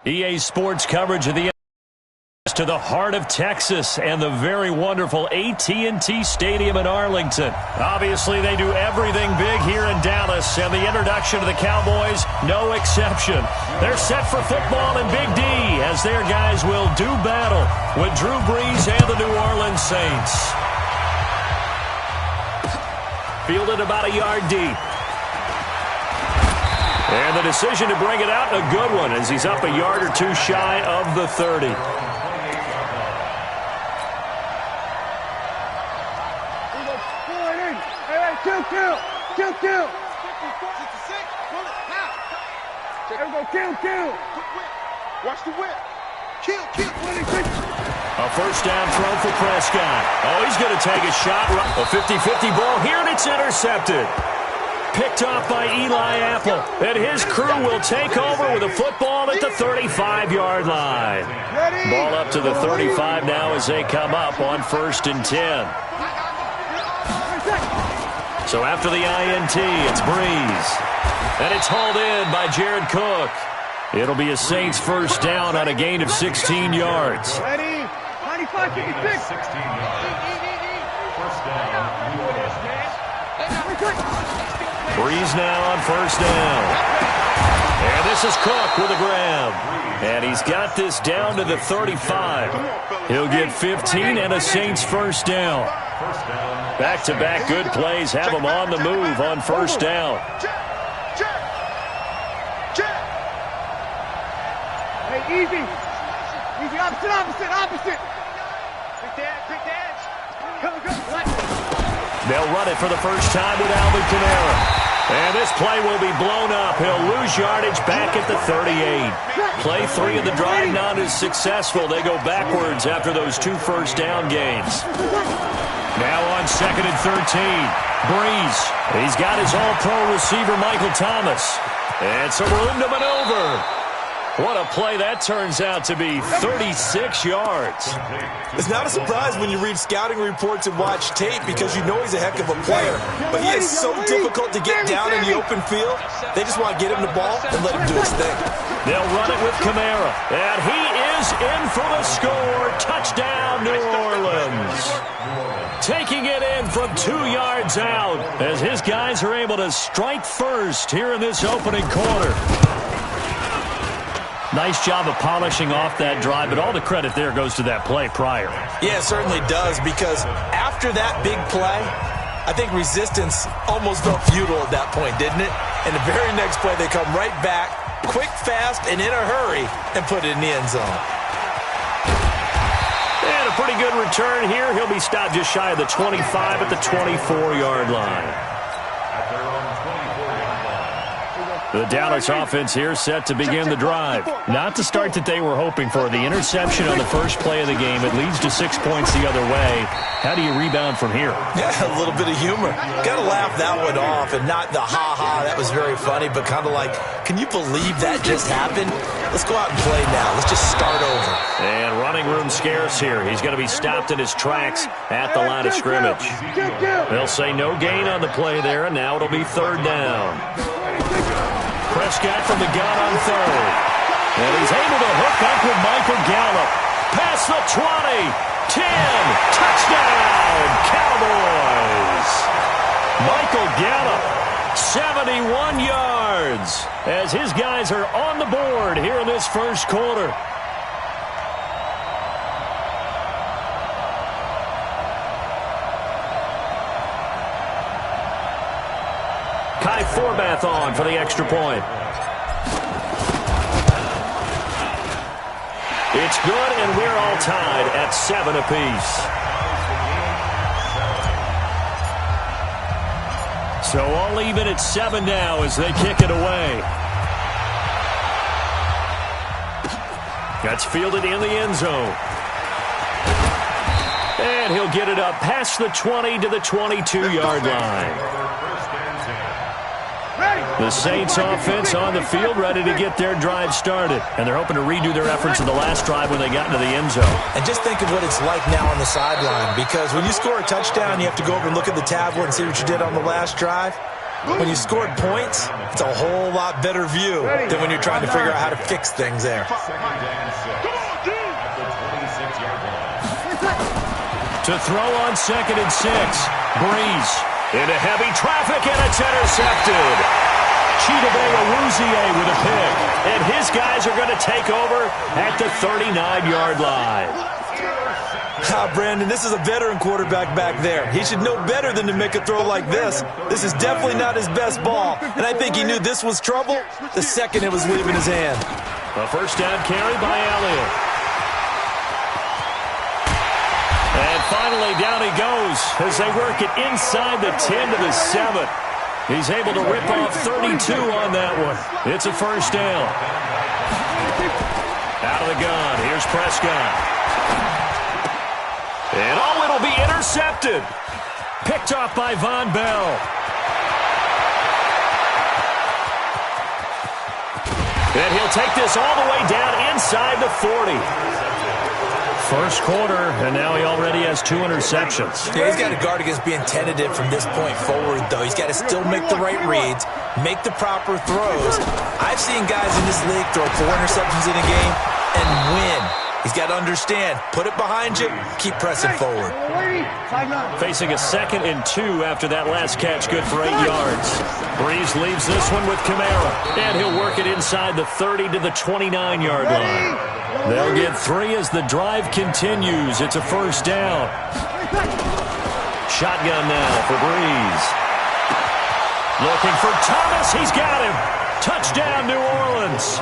EA Sports coverage of the to the heart of Texas and the very wonderful AT&T Stadium in Arlington. Obviously, they do everything big here in Dallas, and the introduction to the Cowboys, no exception. They're set for football in Big D as their guys will do battle with Drew Brees and the New Orleans Saints. Fielded about a yard deep. And the decision to bring it out, a good one, as he's up a yard or two shy of the 30. Kill. Kill. Watch the whip. Kill. A first down throw for Prescott. Oh, he's going to take a shot. A 50-50 ball here, and it's intercepted. Picked off by Eli Apple. And his crew will take over with a football at the 35-yard line. Ball up to the 35 now as they come up on 1st and 10. So after the INT, it's Brees. And it's hauled in by Jared Cook. It'll be a Saints first down on a gain of 16 yards. Ready? 95, 56. 16 yards. First down, New Orleans. Brees now on first down. And this is Cook with a grab. And he's got this down to the 35. He'll get 15 and a Saints first down. Back-to-back good plays have him on the move on first down. Hey, easy. Opposite. Quick dance. Come. They'll run it for the first time with Alvin Kamara. And this play will be blown up. He'll lose yardage back at the 38. Play 3 of the drive not as successful. They go backwards after those 2 first down gains. Now on 2nd and 13. Brees. He's got his all-pro receiver Michael Thomas. And some room to maneuver. What a play that turns out to be, 36 yards. It's not a surprise when you read scouting reports and watch tape because you know he's a heck of a player. But he is so difficult to get down in the open field. They just want to get him the ball and let him do his thing. They'll run it with Kamara. And he is in for the score. Touchdown, New Orleans. Taking it in from 2 yards out as his guys are able to strike first here in this opening quarter. Nice job of polishing off that drive, but all the credit there goes to that play prior. Yeah, it certainly does, because after that big play, I think resistance almost felt futile at that point, didn't it? And the very next play, they come right back, quick, fast, and in a hurry, and put it in the end zone. And a pretty good return here. He'll be stopped just shy of the 25 at the 24-yard line. The Dallas offense here set to begin the drive. Not the start that they were hoping for. The interception on the first play of the game. It leads to 6 points the other way. How do you rebound from here? Yeah, a little bit of humor. Got to laugh that one off, and not the ha-ha, that was very funny, but kind of like, can you believe that just happened? Let's go out and play now. Let's just start over. And running room scarce here. He's going to be stopped in his tracks at the line of scrimmage. They'll say no gain on the play there, and now it'll be 3rd down. Prescott from the gun on 3rd. And he's able to hook up with Michael Gallup. Past the 20. 10. Touchdown, Cowboys. Michael Gallup, 71 yards, as his guys are on the board here in this first quarter. Kai Forbath on for the extra point. It's good, and we're all tied at 7 apiece. So all even at 7 now as they kick it away. That's fielded in the end zone. And he'll get it up past the 20 to the 22-yard line. The Saints offense on the field ready to get their drive started. And they're hoping to redo their efforts in the last drive when they got into the end zone. And just think of what it's like now on the sideline, because when you score a touchdown, you have to go over and look at the tablet and see what you did on the last drive. When you scored points, it's a whole lot better view than when you're trying to figure out how to fix things there. To throw on 2nd and 6. Breeze into heavy traffic, and it's intercepted. Chidobe Awuzie with a pick. And his guys are going to take over at the 39-yard line. Brandon, this is a veteran quarterback back there. He should know better than to make a throw like this. This is definitely not his best ball, and I think he knew this was trouble the second it was leaving his hand. A first down carry by Elliott. And finally, down he goes as they work it inside the 10 to the 7. He's able to rip off 32 on that one. It's a first down. Out of the gun, here's Prescott. And it'll be intercepted. Picked off by Von Bell. And he'll take this all the way down inside the 40. First quarter, and now he already has 2 interceptions. Yeah, he's got to guard against being tentative from this point forward, though. He's got to still make the right reads, make the proper throws. I've seen guys in this league throw 4 interceptions in a game and win. He's got to understand, put it behind you, keep pressing forward. Facing a 2nd and 2 after that last catch, good for 8 yards. Breeze leaves this one with Kamara, and he'll work it inside the 30 to the 29-yard line. They'll get 3 as the drive continues. It's a first down. Shotgun now for Breeze. Looking for Thomas. He's got him. Touchdown, New Orleans.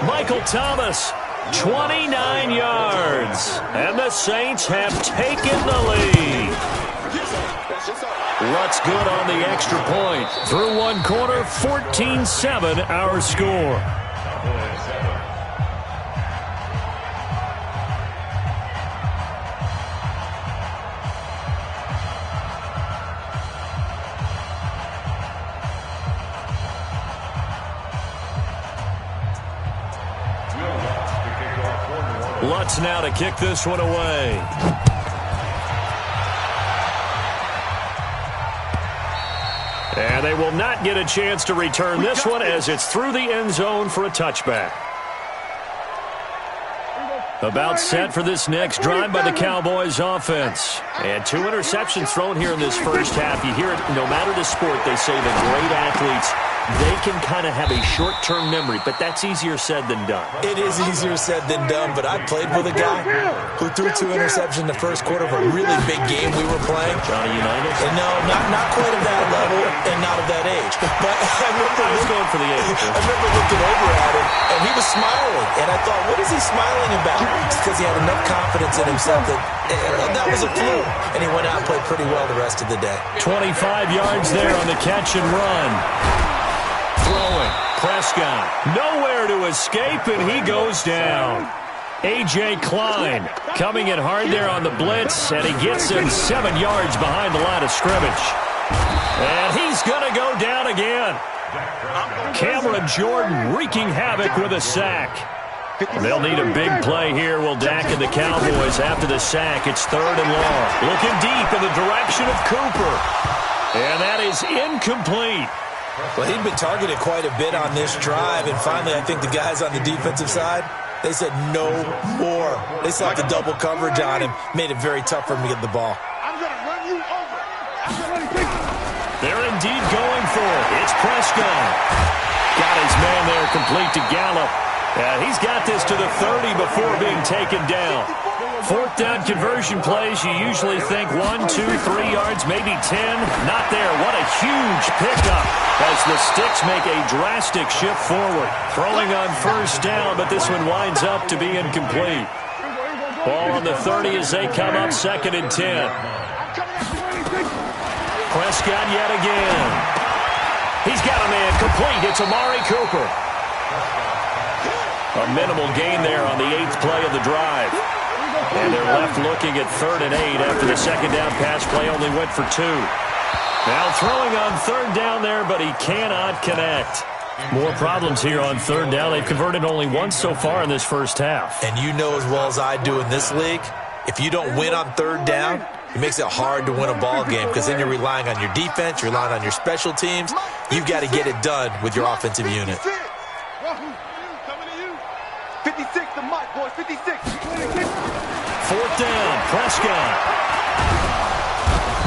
Michael Thomas, 29 yards. And the Saints have taken the lead. Lutz good on the extra point. Through one quarter, 14-7 our score. Lutz now to kick this one away. And they will not get a chance to return this one as it's through the end zone for a touchback. About set for this next drive by the Cowboys offense. And 2 interceptions thrown here in this first half. You hear it, no matter the sport, they say the great athletes, they can kind of have a short-term memory, but that's easier said than done. It is easier said than done, but I played with a guy who threw 2 interceptions in the first quarter of a really big game we were playing. Johnny Unitas? And no, not quite of that level and not of that age. But I was going for the age. I remember looking over at him, and he was smiling. And I thought, what is he smiling about? It's because he had enough confidence in himself that was a fluke. And he went out and played pretty well the rest of the day. 25 yards there on the catch and run. Throwing. Prescott. Nowhere to escape, and he goes down. A.J. Klein coming in hard there on the blitz, and he gets him 7 yards behind the line of scrimmage. And he's going to go down again. Cameron Jordan wreaking havoc with a sack. They'll need a big play here, will Dak and the Cowboys after the sack. It's 3rd and long. Looking deep in the direction of Cooper. And that is incomplete. Well, he'd been targeted quite a bit on this drive, and finally I think the guys on the defensive side, they said no more. They slapped the double coverage on him, made it very tough for him to get the ball. I'm going to run you over. They're indeed going for it. It's Prescott. Got his man there complete to Gallup. He's got this to the 30 before being taken down. 4th down conversion plays, you usually think 1, 2, 3 yards, maybe 10. Not there. What a huge pickup as the Sticks make a drastic shift forward. Throwing on first down, but this one winds up to be incomplete. Ball on the 30 as they come up 2nd and 10. Prescott yet again. He's got a man complete. It's Amari Cooper. A minimal gain there on the 8th play of the drive. And they're left looking at 3rd and 8 after the second down pass play only went for 2. Now throwing on 3rd down there, but he cannot connect. More problems here on 3rd down. They've converted only once so far in this first half. And you know as well as I do in this league, if you don't win on 3rd down, It makes it hard to win a ball game because then you're relying on your defense, you're relying on your special teams. You've got to get it done with your offensive unit. 56 to Mike, boys, 56. Fourth down, Prescott.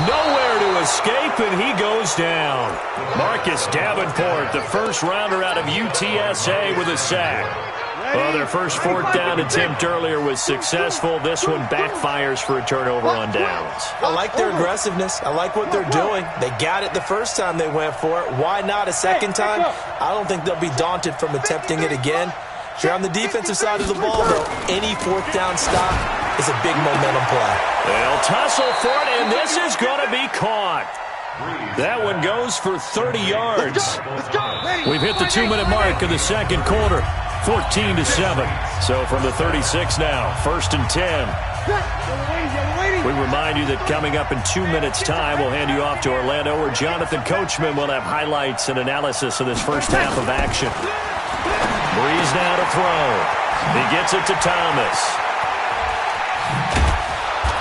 Nowhere to escape, and he goes down. Marcus Davenport, the first rounder out of UTSA with a sack. Well, their first fourth down attempt earlier was successful. This one backfires for a turnover on downs. I like their aggressiveness. I like what they're doing. They got it the first time they went for it. Why not a second time? I don't think they'll be daunted from attempting it again. If you're on the defensive side of the ball, though, any fourth down stop is a big momentum play. They'll tussle for it, and this is going to be caught. That one goes for 30 yards. We've hit the 2-minute mark of the second quarter, 14-7. So from the 36 now, 1st and 10. We remind you that coming up in 2 minutes' time, we'll hand you off to Orlando, where Jonathan Coachman will have highlights and analysis of this first half of action. Breeze now to throw. He gets it to Thomas.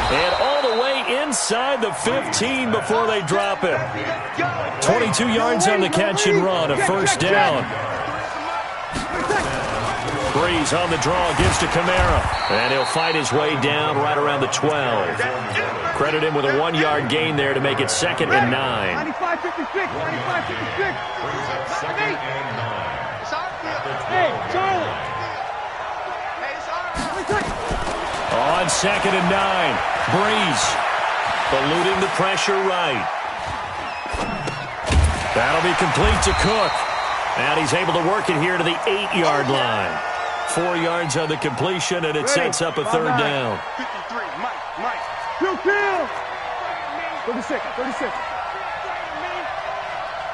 And all the way inside the 15 before they drop it. 22 yards on the catch and run, a first down. Breeze on the draw, gives to Kamara. And he'll fight his way down right around the 12. Credit him with a 1-yard gain there to make it 2nd and 9. 95-56, 95-56. Hey, Charlie. On 2nd and 9, Breeze eluding the pressure right. That'll be complete to Cook. And he's able to work it here to the 8-yard line. 4 yards on the completion, and it sets up a 3rd down. 53, Mike. Kill. 36.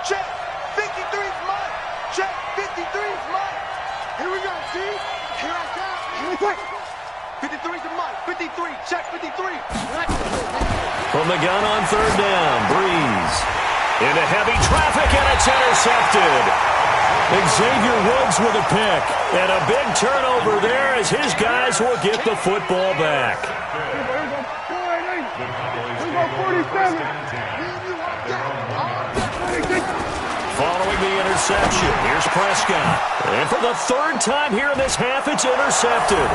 Check. 53 is Mike. Check. 53 is Mike. Here we go, see? Here I come. 53 to Mike. 53. Check 53. From the gun on 3rd down, Breeze into heavy traffic, and it's intercepted. Xavier Woods with a pick, and a big turnover there as his guys will get the football back. Following the interception, here's Prescott. And for the 3rd time here in this half, it's intercepted.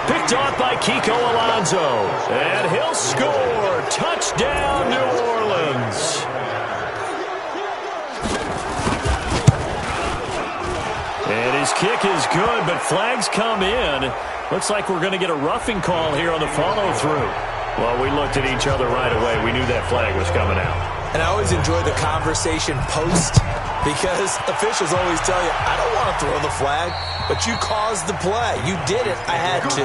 Picked off by Kiko Alonso. And he'll score. Touchdown, New Orleans. And his kick is good, but flags come in. Looks like we're going to get a roughing call here on the follow-through. Well, we looked at each other right away. We knew that flag was coming out. And I always enjoy the conversation post because officials always tell you, I don't want to throw the flag, but you caused the play. You did it. I had to.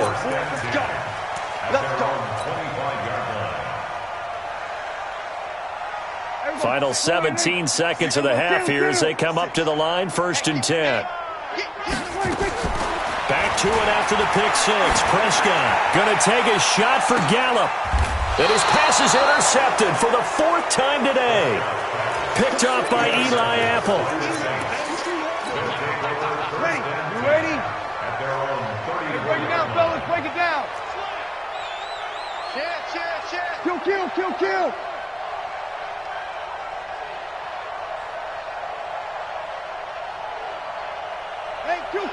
Let's go. Final 17 seconds of the half here as they come up to the line, 1st and 10. Back to it after the pick six. Prescott going to take a shot for Gallup. And his pass is intercepted for the 4th time today. Picked off by Eli Apple. Ready? Break it down, fellas. Break it down. Kill. Hey, kill.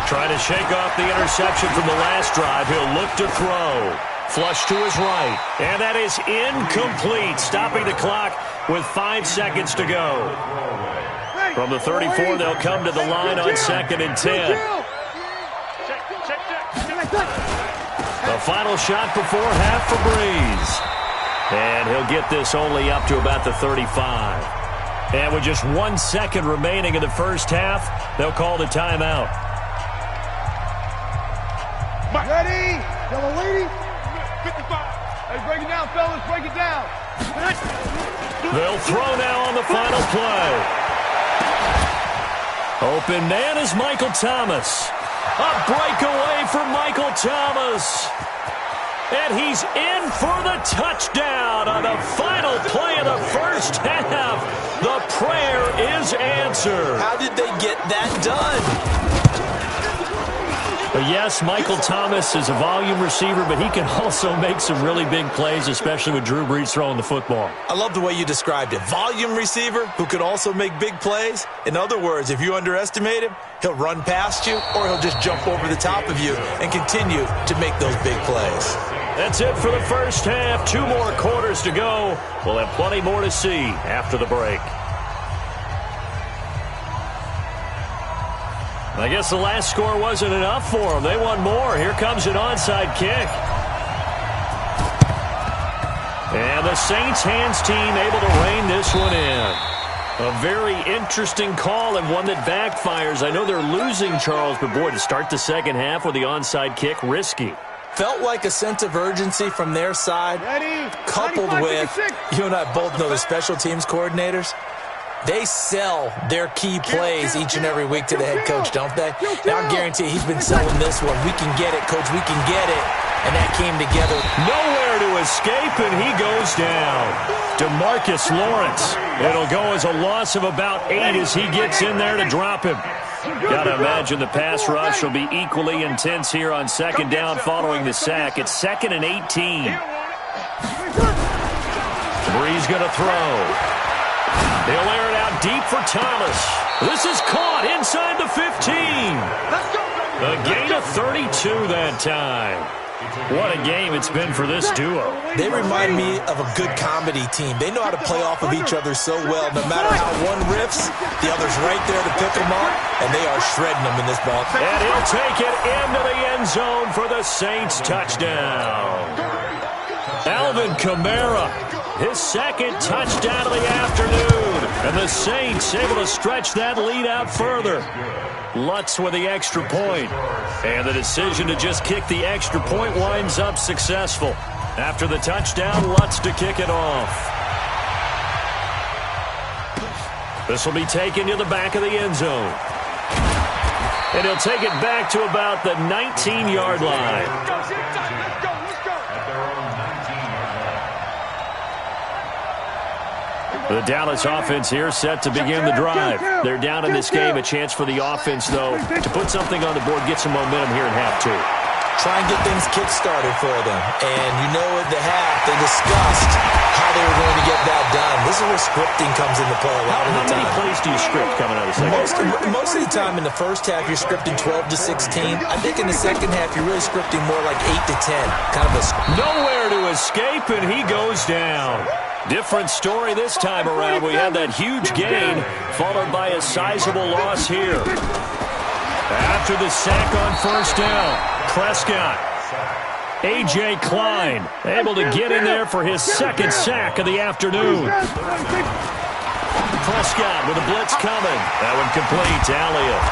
Trying to shake off the interception from the last drive. He'll look to throw. Flush to his right. And that is incomplete. Stopping the clock with 5 seconds to go. From the 34, they'll come to the line on 2nd and 10. The final shot before half for Breeze. And he'll get this only up to about the 35. And with just 1 second remaining in the first half, they'll call the timeout. Ready? Yellow lady? 55. Hey, break it down, fellas. Break it down. They'll throw now on the final play. Open man is Michael Thomas. A breakaway for Michael Thomas. And he's in for the touchdown on the final play of the first half. The prayer is answered. How did they get that done? Yes, Michael Thomas is a volume receiver, but he can also make some really big plays, especially with Drew Brees throwing the football. I love the way you described it. Volume receiver who can also make big plays. In other words, if you underestimate him, he'll run past you or he'll just jump over the top of you and continue to make those big plays. That's it for the first half. 2 more quarters to go. We'll have plenty more to see after the break. I guess the last score wasn't enough for them. They want more. Here comes an onside kick. And the Saints hands team able to rein this one in. A very interesting call and one that backfires. I know they're losing, Charles, but boy, to start the second half with the onside kick, risky. Felt like a sense of urgency from their side, coupled with, you and I both know the special teams coordinators. They sell their key plays each and every week to the head coach, don't they? Now I guarantee he's been selling this one. We can get it, coach. We can get it. And that came together. Nowhere to escape, and he goes down. DeMarcus Lawrence. It'll go as a loss of about 8 as he gets in there to drop him. Got to imagine the pass rush will be equally intense here on second down following the sack. It's 2nd and 18. Brees going to throw. They'll air it out deep for Thomas. This is caught inside the 15. A gain of 32 that time. What a game it's been for this duo. They remind me of a good comedy team. They know how to play off of each other so well. No matter how one riffs, the other's right there to pick them up, and they are shredding them in this ball. And he'll take it into the end zone for the Saints touchdown. Alvin Kamara, his second touchdown of the afternoon. And the Saints able to stretch that lead out further. Lutz with the extra point. And the decision to just kick the extra point winds up successful. After the touchdown, Lutz to kick it off. This will be taken to the back of the end zone. And he'll take it back to about the 19-yard line. The Dallas offense here set to begin the drive. They're down in this game. A chance for the offense, though, to put something on the board, get some momentum here in half 2. Try and get things kick-started for them. And you know at the half, they discussed how they were going to get that done. This is where scripting comes into play a lot of the time. How many plays do you script coming out of the second half? Most of the time in the first half, you're scripting 12 to 16. I think in the second half, you're really scripting more like 8 to 10. Kind of a... Nowhere to escape, and he goes down. Different story this time around. We had that huge gain, followed by a sizable loss here. After the sack on first down, Prescott. A.J. Klein able to get in there for his second sack of the afternoon. Prescott with a blitz coming. That one complete to Elliott.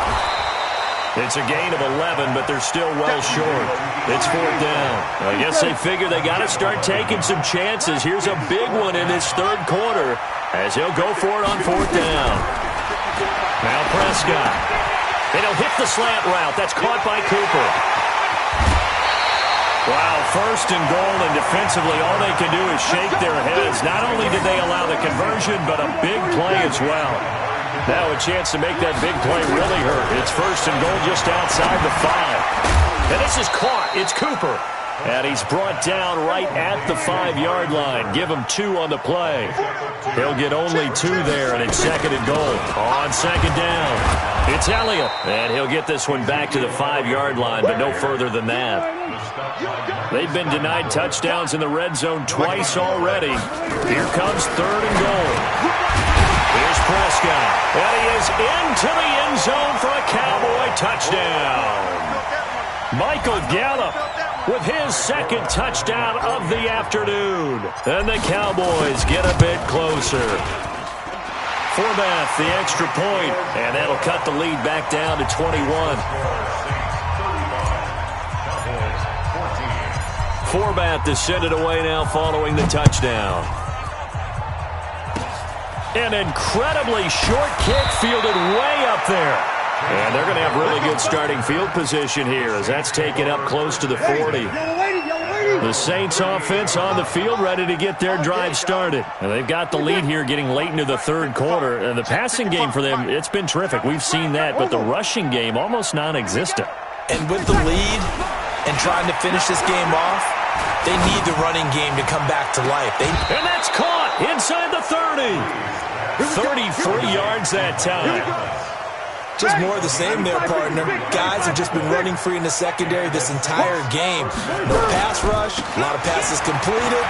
It's a gain of 11, but they're still well short. It's 4th down. I guess they figure they got to start taking some chances. Here's a big one in this third quarter as he'll go for it on 4th down. Now Prescott. And he'll hit the slant route. That's caught by Cooper. Wow, 1st and goal, and defensively all they can do is shake their heads. Not only did they allow the conversion, but a big play as well. Now a chance to make that big play really hurt. It's 1st and goal just outside the 5. And this is caught. It's Cooper. And he's brought down right at the 5-yard line. Give him 2 on the play. He'll get only 2 there, and it's 2nd and goal. On 2nd down, it's Elliott. And he'll get this one back to the 5-yard line, but no further than that. They've been denied touchdowns in the red zone twice already. Here comes 3rd and goal. Here's Prescott. And he is into the end zone for a Cowboy touchdown. Michael Gallup with his second touchdown of the afternoon. And the Cowboys get a bit closer. Forbath, the extra point, and that'll cut the lead back down to 21. Forbath to send it away now following the touchdown. An incredibly short kick fielded way up there. And they're going to have really good starting field position here as that's taken up close to the 40. The Saints offense on the field ready to get their drive started. And they've got the lead here getting late into the third quarter. And the passing game for them, it's been terrific. We've seen that, but the rushing game almost non-existent. And with the lead and trying to finish this game off, they need the running game to come back to life. And that's caught inside the 30. 33 yards that time. Just more of the same there, partner. Guys have just been running free in the secondary this entire game. No pass rush, a lot of passes completed.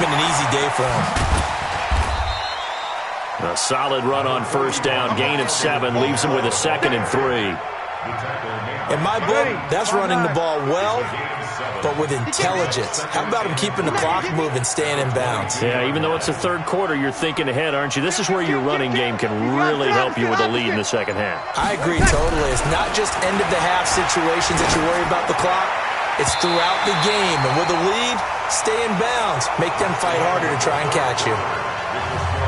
Been an easy day for them. A solid run on first down, gain of 7, leaves him with a 2nd and 3. In my book, that's running the ball well, but with intelligence. How about him keeping the clock moving, staying in bounds? Yeah, even though it's the third quarter, you're thinking ahead, aren't you? This is where your running game can really help you with a lead in the second half. I agree totally. It's not just end-of-the-half situations that you worry about the clock. It's throughout the game. And with a lead, stay in bounds. Make them fight harder to try and catch you.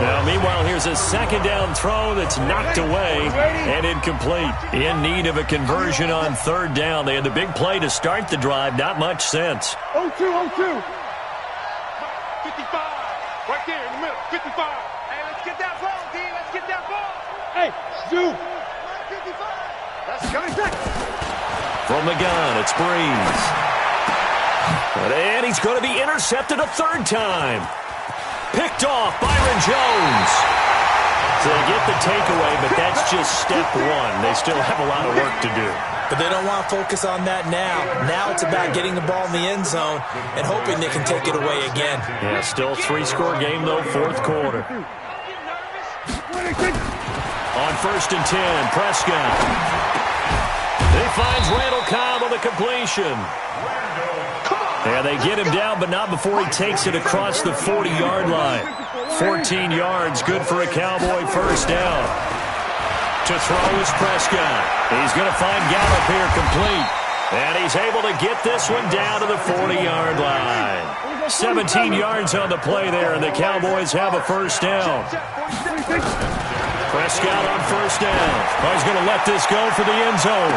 Now, meanwhile, here's a second down throw that's knocked away and incomplete. In need of a conversion on third down. They had the big play to start the drive. Not much sense. 0-2, 0-2. 55. Right there in the middle. 55. Hey, let's get that ball, D. Let's get that ball. Hey, Zoo. 55. That's coming back. From the gun, it's Breeze. And he's going to be intercepted a third time. Picked off Byron Jones. So they get the takeaway, but that's just step one. They still have a lot of work to do. But they don't want to focus on that now. Now it's about getting the ball in the end zone and hoping they can take it away again. Yeah, still 3-score game, though, fourth quarter. On 1st and 10, Prescott. He finds Randall Cobb on the completion. And they get him down, but not before he takes it across the 40-yard line. 14 yards, good for a Cowboy first down. To throw is Prescott. He's going to find Gallup here complete. And he's able to get this one down to the 40-yard line. 17 yards on the play there, and the Cowboys have a first down. Prescott on first down. Oh, he's going to let this go for the end zone.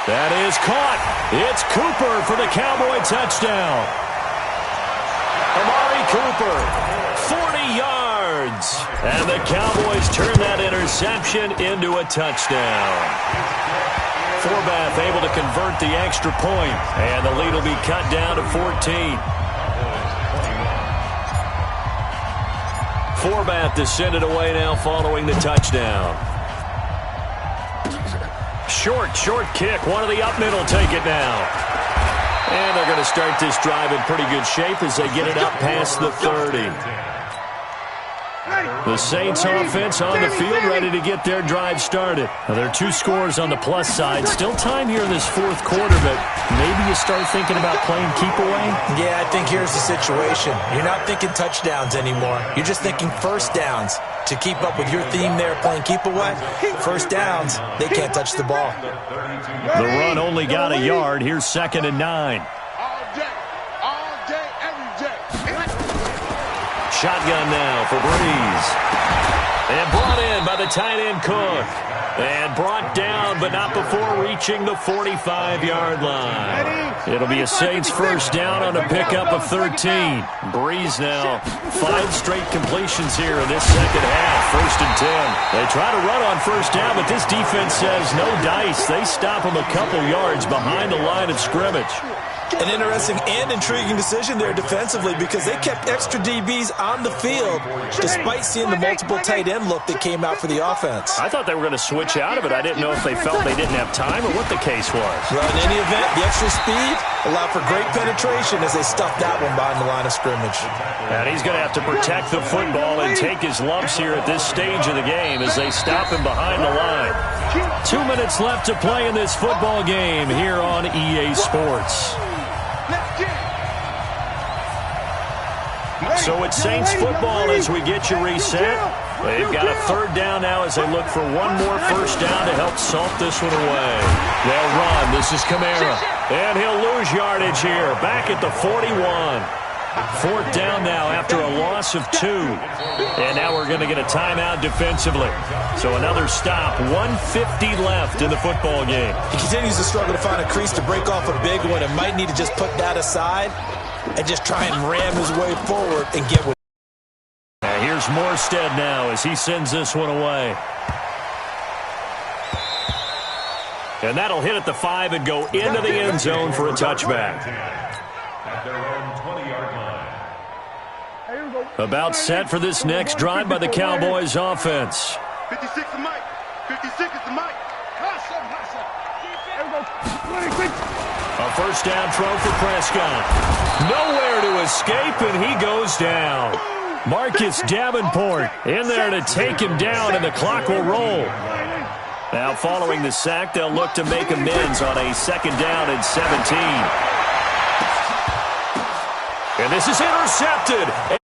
That is caught. It's Cooper for the Cowboy touchdown. Amari Cooper, 40 yards. And the Cowboys turn that interception into a touchdown. Forbath able to convert the extra point, and the lead will be cut down to 14. Forbath to send it away now following the touchdown. Short kick. One of the up middle take it now. And they're going to start this drive in pretty good shape as they get it up past the 30. The Saints offense on the field ready to get their drive started. Now, there are 2 scores on the plus side. Still time here in this fourth quarter, but maybe you start thinking about playing keep away? Yeah, I think here's the situation. You're not thinking touchdowns anymore. You're just thinking first downs. To keep up with your theme there, playing keep away, first downs, they can't touch the ball. The run only got a yard. Here's 2nd and 9. All day, every day. Shotgun now for Breeze. And brought in by the tight end Cook. And brought down, but not before reaching the 45-yard line. It'll be a Saints first down on a pickup of 13. Breeze now, 5 straight completions here in this second half. 1st and 10. They try to run on first down, but this defense says no dice. They stop him a couple yards behind the line of scrimmage. An interesting and intriguing decision there defensively because they kept extra DBs on the field despite seeing the multiple tight end look that came out for the offense. I thought they were going to switch out of it. I didn't know if they felt they didn't have time or what the case was. Well, in any event, the extra speed allowed for great penetration as they stuffed that one behind the line of scrimmage. And he's going to have to protect the football and take his lumps here at this stage of the game as they stop him behind the line. 2 minutes left to play in this football game here on EA Sports. So it's Saints football as we get you reset. They've got a third down now as they look for one more first down to help salt this one away. They'll run. This is Kamara. And he'll lose yardage here. Back at the 41. 4th down now after a loss of 2. And now we're going to get a timeout defensively. So another stop. 1:50 left in the football game. He continues to struggle to find a crease to break off a big one and might need to just put that aside and just try and ram his way forward and get with. Here's Morstead now as he sends this one away. And that'll hit at the 5 and go into the end zone for a touchback. At their own 20-yard line. About set for this next drive by the Cowboys offense. 56 is Mike. 56 is the Mike. A first down throw for Prescott. Nowhere to escape, and he goes down. Marcus Davenport in there to take him down, and the clock will roll. Now, following the sack, they'll look to make amends on a second down and 17. And this is intercepted.